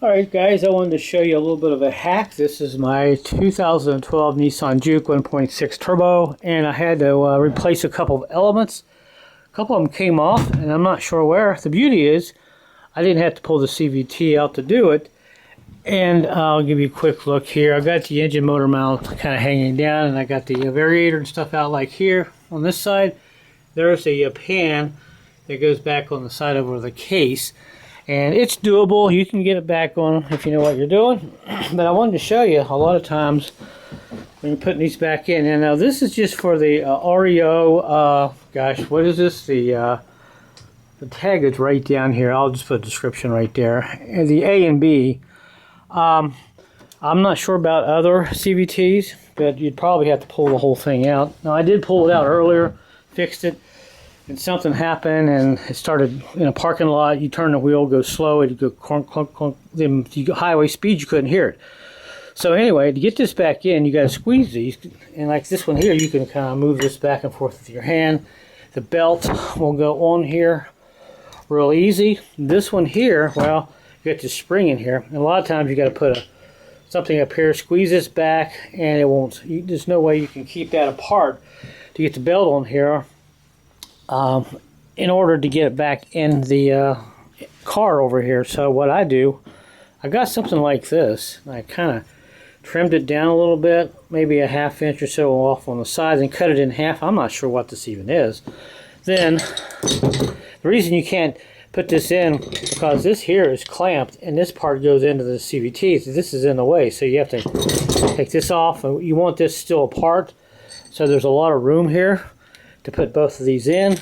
Alright guys, I wanted to show you a little bit of a hack. This is my 2012 Nissan Juke 1.6 Turbo, and I had to replace a couple of elements. A couple of them came off, and I'm not sure where. The beauty is, I didn't have to pull the CVT out to do it. And I'll give you a quick look here. I got the engine motor mount kind of hanging down, and I got the variator and stuff out like here. On this side, there's a pan that goes back on the side over the case. And it's doable. You can get it back on if you know what you're doing. But I wanted to show you a lot of times when you're putting these back in. And now this is just for the REO. Gosh, what is this? The tag is right down here. I'll just put a description right there. And the A and B. I'm not sure about other CVTs, but you'd probably have to pull the whole thing out. Now I did pull it out earlier, fixed it. And something happened, and it started in a parking lot. You turn the wheel, go slow, it'd go clunk, clunk, clunk. Then you go highway speed, you couldn't hear it. So anyway, to get this back in, you got to squeeze these. And like this one here, you can kind of move this back and forth with your hand. The belt will go on here real easy. This one here, well, you got the spring in here. And a lot of times you got to put something up here, squeeze this back, and it won't. There's no way you can keep that apart to get the belt on here. In order to get it back in the car over here. So what I do, I got something like this. I kind of trimmed it down a little bit, maybe a ½ inch or so off on the sides, and cut it in half. I'm not sure what this even is. Then the reason you can't put this in, because this here is clamped and this part goes into the CVT, so this is in the way, so you have to take this off. And you want this still apart, so there's a lot of room here to put both of these in,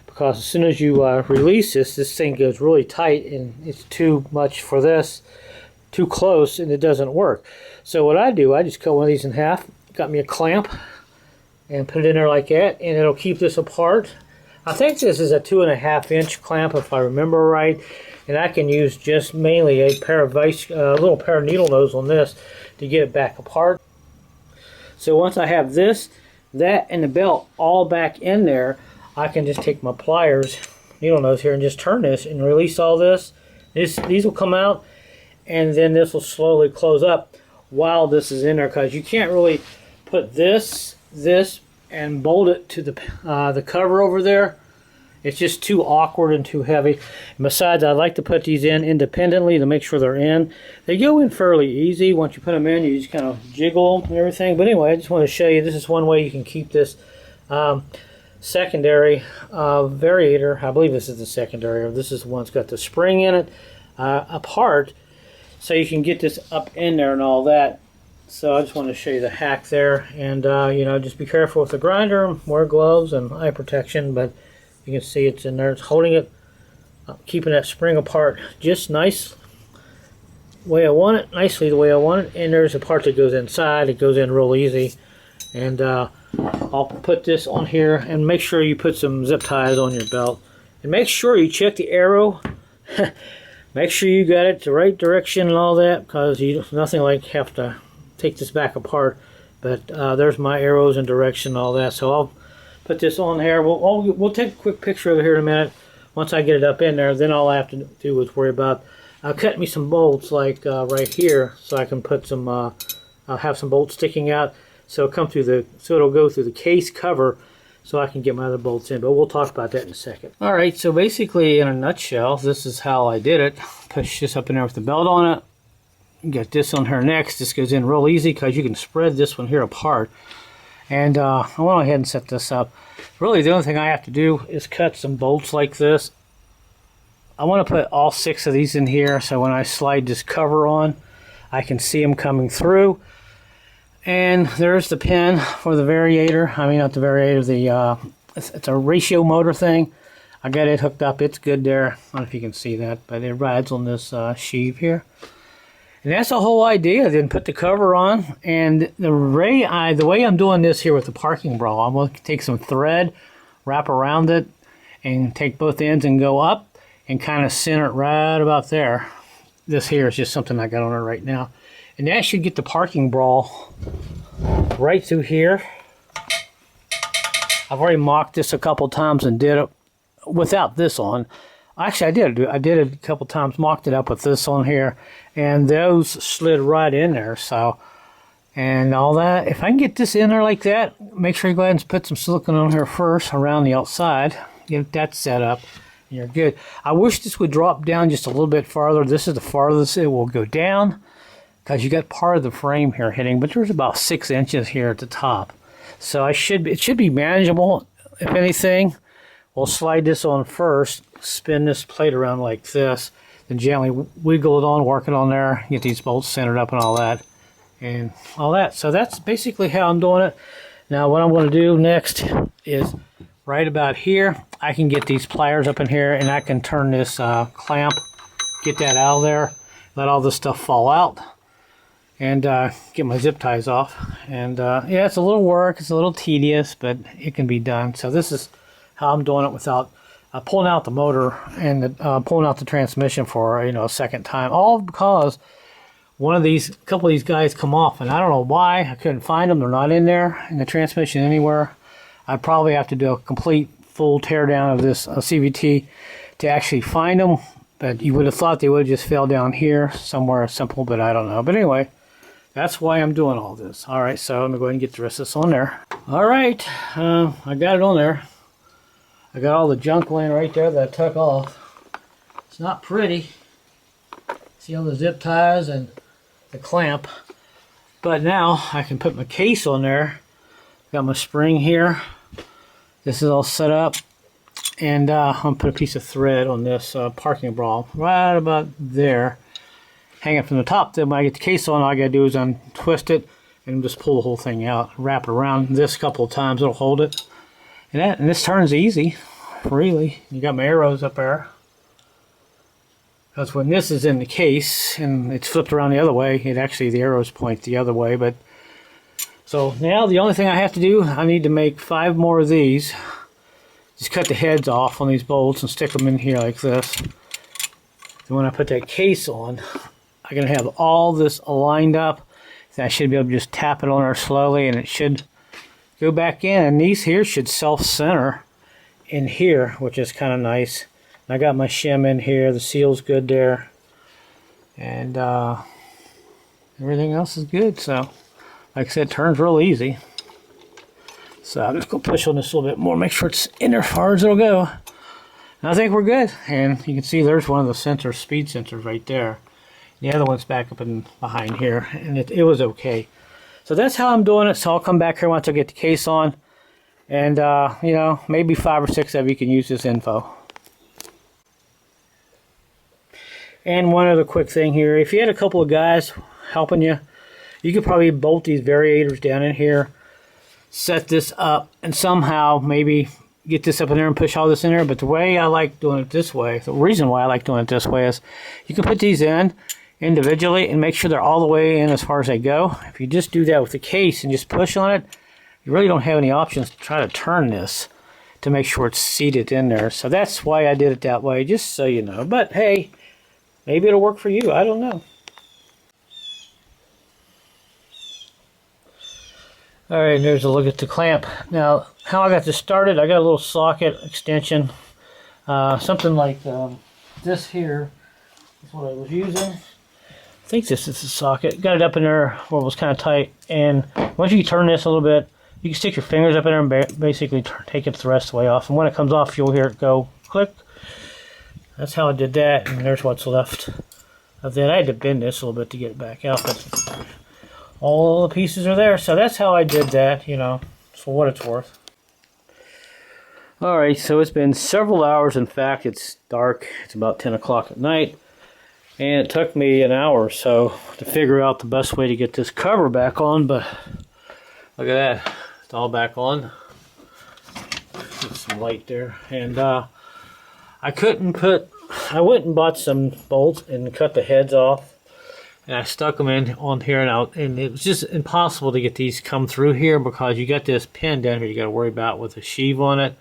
because as soon as you release this thing goes really tight, and it's too much for this, too close, and it doesn't work. So what I do, I just cut one of these in half, got me a clamp, and put it in there like that, and it'll keep this apart. I think this is a 2.5 inch clamp if I remember right, and I can use just mainly a pair of little pair of needle nose on this to get it back apart. So once I have this, that, and the belt all back in there, I can just take my pliers, needle nose here, and just turn this and release all this. These will come out, and then this will slowly close up while this is in there, because you can't really put this, and bolt it to the cover over there. It's just too awkward and too heavy. And besides, I like to put these in independently to make sure they're in. They go in fairly easy. Once you put them in, you just kind of jiggle them and everything. But anyway, I just want to show you, this is one way you can keep this secondary variator. I believe this is the secondary, or this is the one that's got the spring in it, apart, so you can get this up in there and all that. So I just want to show you the hack there. And you know, just be careful with the grinder, wear gloves and eye protection, but you can see it's in there. It's holding it, keeping that spring apart just nice way I want it, nicely the way I want it. And there's a part that goes inside. It goes in real easy. And I'll put this on here, and make sure you put some zip ties on your belt. And make sure you check the arrow. Make sure you got it the right direction and all that, because nothing like have to take this back apart. But there's my arrows and direction and all that. So I'll put this on here. We'll take a quick picture of it here in a minute. Once I get it up in there, then all I have to do is worry about cutting me some bolts like right here, so I can put some. I'll have some bolts sticking out, so it'll go through the case cover, so I can get my other bolts in. But we'll talk about that in a second. All right. So basically, in a nutshell, this is how I did it. Push this up in there with the belt on it. Get this on here next. This goes in real easy because you can spread this one here apart. And I went ahead and set this up. Really, the only thing I have to do is cut some bolts like this. I want to put all 6 of these in here, so when I slide this cover on, I can see them coming through. And there's the pin for the variator. I mean, not the variator, it's a ratio motor thing. I got it hooked up. It's good there. I don't know if you can see that, but it rides on this sheave here. And that's the whole idea. Then put the cover on, and the way I'm doing this here with the parking bra, I'm going to take some thread, wrap around it, and take both ends and go up and kind of center it right about there. This here is just something I got on it right now. And that should get the parking bra right through here. I've already mocked this a couple times and did it without this on. Actually, I did it a couple times, mocked it up with this on here, and those slid right in there. So, and all that. If I can get this in there like that, make sure you go ahead and put some silicone on here first around the outside. Get that set up, and you're good. I wish this would drop down just a little bit farther. This is the farthest it will go down, because you got part of the frame here hitting, but there's about 6 inches here at the top. So it should be manageable. If anything, we'll slide this on first, spin this plate around like this, then gently wiggle it on, work it on there, get these bolts centered up and all that. So that's basically how I'm doing it. Now what I'm going to do next is right about here, I can get these pliers up in here and I can turn this clamp, get that out of there, let all this stuff fall out, and get my zip ties off. And yeah, it's a little work, it's a little tedious, but it can be done. So this is how I'm doing it without pulling out the motor and pulling out the transmission for a second time, all because a couple of these guys come off, and I don't know why. I couldn't find them. They're not in there in the transmission anywhere. I'd probably have to do a complete full tear down of this CVT to actually find them, but you would have thought they would have just fell down here somewhere simple, but I don't know. But anyway, that's why I'm doing all this. All right, so let me go ahead and get the rest of this on there. All right, I got it on there. I got all the junk laying right there that I took off. It's not pretty. See all the zip ties and the clamp. But now I can put my case on there. Got my spring here. This is all set up. And I'm going to put a piece of thread on this parking brawl right about there. Hang it from the top. Then when I get the case on, all I got to do is untwist it and just pull the whole thing out. Wrap it around this a couple of times. It'll hold it. And this turns easy, really. You got my arrows up there. Because when this is in the case and it's flipped around the other way, the arrows point the other way. But so now the only thing I have to do, I need to make 5 more of these. Just cut the heads off on these bolts and stick them in here like this. And when I put that case on, I'm going to have all this lined up. So I should be able to just tap it on there slowly, and it should go back in, and these here should self-center in here, which is kind of nice. I got my shim in here, the seal's good there, and everything else is good. So like I said, it turns real easy. So I'm just going to push on this a little bit more, make sure it's in there as far as it'll go. And I think we're good. And you can see there's one of the sensors, speed sensors right there. The other one's back up and behind here, and it was okay. So that's how I'm doing it. So I'll come back here once I get the case on, and maybe 5 or 6 of you can use this info. And one other quick thing here, if you had a couple of guys helping you, you could probably bolt these variators down in here, set this up, and somehow maybe get this up in there and push all this in there. But the way I like doing it this way, the reason why I like doing it this way is you can put these in individually and make sure they're all the way in as far as they go. If you just do that with the case and just push on it, you really don't have any options to try to turn this to make sure it's seated in there. So that's why I did it that way, just so you know. But hey, maybe it'll work for you. I don't know. Alright, there's a look at the clamp. Now, how I got this started, I got a little socket extension. Something like this here is what I was using. I think this is the socket. Got it up in there where it was kind of tight. And once you turn this a little bit, you can stick your fingers up in there and basically take it the rest of the way off. And when it comes off, you'll hear it go click. That's how I did that. And there's what's left of that. I had to bend this a little bit to get it back out. But all the pieces are there. So that's how I did that, for what it's worth. Alright, so it's been several hours. In fact, it's dark. It's about 10 o'clock at night. And it took me an hour or so to figure out the best way to get this cover back on. But look at that. It's all back on. Get some light there. And I went and bought some bolts and cut the heads off. And I stuck them in on here and out, and it was just impossible to get these come through here because you got this pin down here you got to worry about with a sheave on it,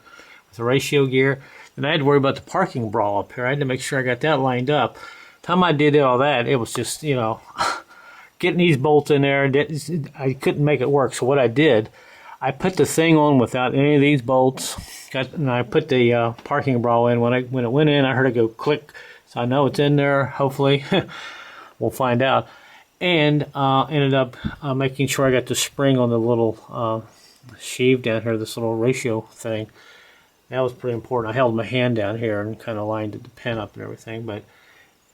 with a ratio gear. And I had to worry about the parking brawl up here. I had to make sure I got that lined up. The time I did all that, it was just, getting these bolts in there. I couldn't make it work. So what I did, I put the thing on without any of these bolts. And I put the parking bra in. When it went in, I heard it go click. So I know it's in there, hopefully. We'll find out. And ended up making sure I got the spring on the little sheave down here, this little ratio thing. That was pretty important. I held my hand down here and kind of lined the pin up and everything. But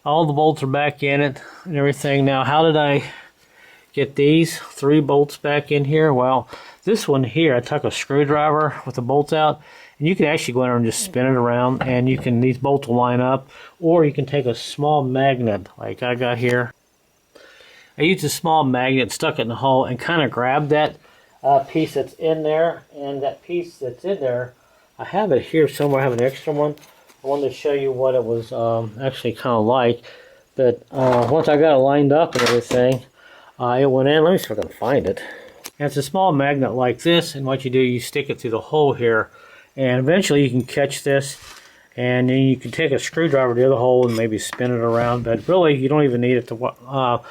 all the bolts are back in it and everything. Now, how did I get these 3 bolts back in here? Well, this one here, I took a screwdriver with the bolts out. And you can actually go in there and just spin it around, and these bolts will line up. Or you can take a small magnet like I got here. I used a small magnet, stuck it in the hole, and kind of grabbed that piece that's in there. And that piece that's in there, I have it here somewhere. I have an extra one. I wanted to show you what it was actually kind of like. But once I got it lined up and everything, it went in. Let me see if I can find it. And it's a small magnet like this, and what you do, you stick it through the hole here. And eventually you can catch this, and then you can take a screwdriver to the hole and maybe spin it around. But really, you don't even need it to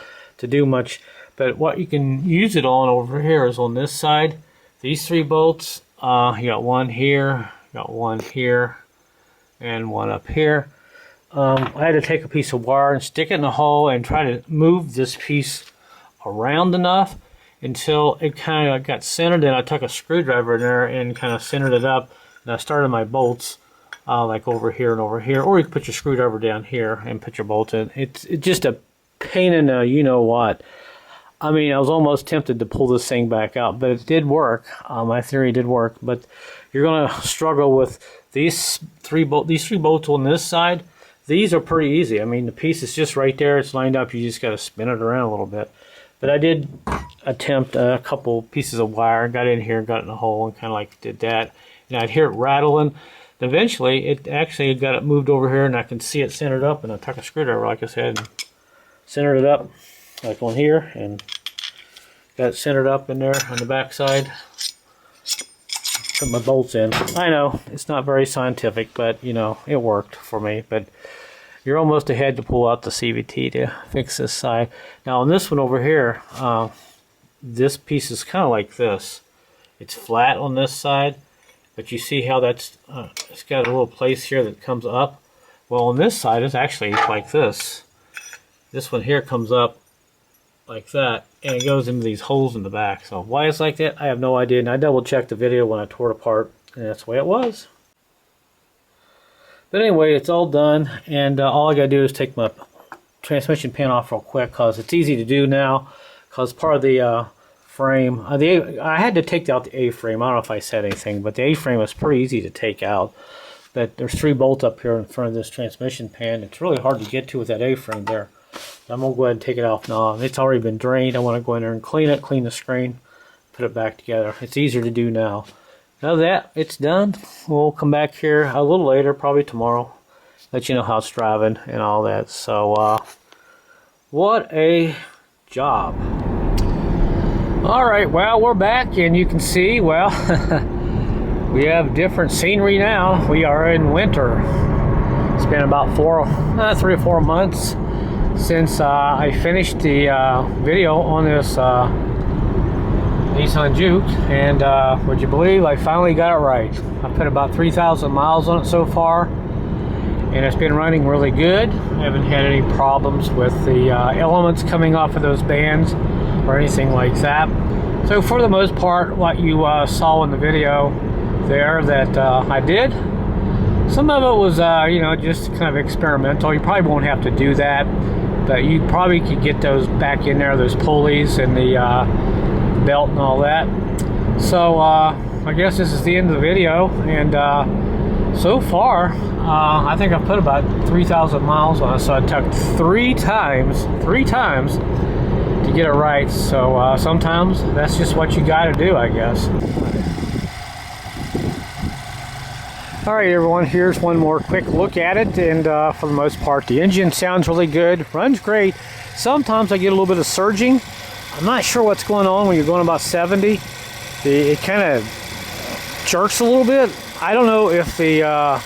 do much. But what you can use it on over here is on this side. These 3 bolts, you got one here, got one here, and one up here. I had to take a piece of wire and stick it in the hole and try to move this piece around enough until it kind of got centered. Then I took a screwdriver in there and kind of centered it up. And I started my bolts like over here and over here, or you can put your screwdriver down here and put your bolts in. It's just a pain in the you-know-what. I mean, I was almost tempted to pull this thing back out, but it did work. My theory did work, but you're going to struggle with these 3 bolts on this side. These are pretty easy. I mean, the piece is just right there. It's lined up. You just got to spin it around a little bit. But I did attempt a couple pieces of wire, got in here, got in the hole, and kind of like did that. And I'd hear it rattling. And eventually, it actually got it moved over here, and I can see it centered up. And I took a screwdriver, like I said, and centered it up, like on here, and got it centered up in there on the back side. Put my bolts in. I know it's not very scientific, but you know it worked for me. But you're almost ahead to pull out the CVT to fix this side. Now on this one over here, this piece is kind of like this. It's flat on this side. But you see how that's, it's got a little place here that comes up. Well, on this side, it's actually like this. This one here comes up like that, and it goes into these holes in the back. So why it's like that, I have no idea. And I double-checked the video when I tore it apart, and that's the way it was. But anyway, it's all done, and all I got to do is take my transmission pin off real quick, because it's easy to do now, because part of the frame, I had to take out the A-frame. I don't know if I said anything, but the A-frame is pretty easy to take out. But there's 3 bolts up here in front of this transmission pan. It's really hard to get to with that A-frame there. I'm going to go ahead and take it off now. It's already been drained. I want to go in there and clean it, clean the screen, put it back together. It's easier to do now. Now that it's done, we'll come back here a little later, probably tomorrow, let you know how it's driving and all that. So, what a job. Alright, well, we're back, and you can see, well, we have different scenery now. We are in winter. It's been about 3 or 4 months since I finished the video on this Nissan Juke, and would you believe I finally got it right. I put about 3,000 miles on it so far, and it's been running really good. I haven't had any problems with the elements coming off of those bands or anything like that. So for the most part, what you saw in the video there that I did, some of it was you know, just kind of experimental. You probably won't have to do that, but you probably could get those back in there, those pulleys and the belt and all that. So I guess this is the end of the video, and so far I think I've put about 3,000 miles on it. So I took 3 times to get it right. So sometimes that's just what you got to do, I guess. Alright everyone, here's one more quick look at it, and for the most part the engine sounds really good, runs great. Sometimes I get a little bit of surging. I'm not sure what's going on when you're going about 70. It kind of jerks a little bit. I don't know if the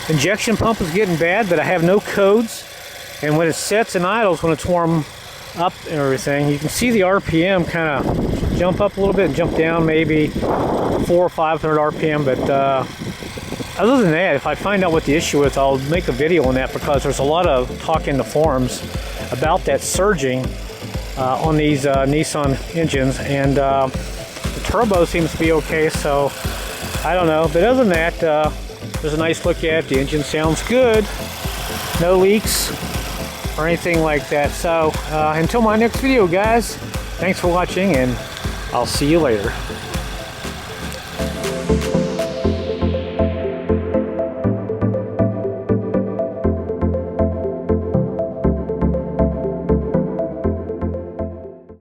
injection pump is getting bad, but I have no codes, and when it sets and idles, when it's warm up and everything, you can see the RPM kind of jump up a little bit and jump down maybe 400 or 500 RPM, but other than that, if I find out what the issue is, I'll make a video on that, because there's a lot of talk in the forums about that surging on these Nissan engines, and the turbo seems to be okay, so I don't know. But other than that, there's a nice look at it. The engine sounds good, no leaks or anything like that. So until my next video, guys, thanks for watching, and I'll see you later.